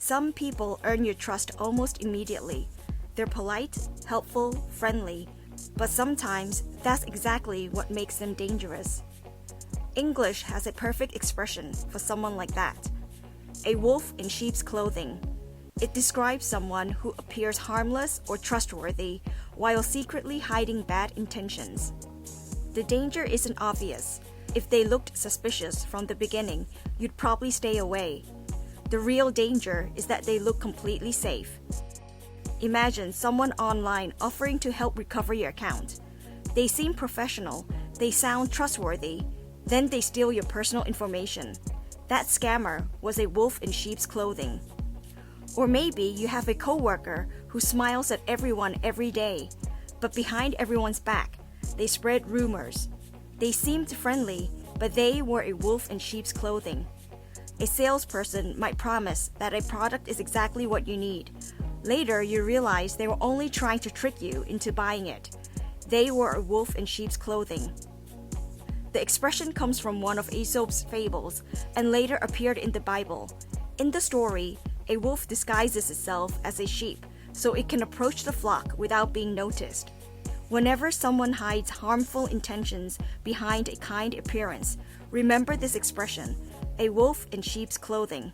Some people earn your trust almost immediately. They're polite, helpful, friendly, but sometimes that's exactly what makes them dangerous. English has a perfect expression for someone like that. A wolf in sheep's clothing. It describes someone who appears harmless or trustworthy while secretly hiding bad intentions. The danger isn't obvious. If they looked suspicious from the beginning, you'd probably stay away. The real danger is that they look completely safe. Imagine someone online offering to help recover your account. They seem professional, they sound trustworthy, then they steal your personal information. That scammer was a wolf in sheep's clothing. Or maybe you have a coworker who smiles at everyone every day, but behind everyone's back, they spread rumors. They seemed friendly, but they were a wolf in sheep's clothing. A salesperson might promise that a product is exactly what you need. Later, you realize they were only trying to trick you into buying it. They were a wolf in sheep's clothing. The expression comes from one of Aesop's fables and later appeared in the Bible. In the story, a wolf disguises itself as a sheep so it can approach the flock without being noticed. Whenever someone hides harmful intentions behind a kind appearance, remember this expression, a wolf in sheep's clothing.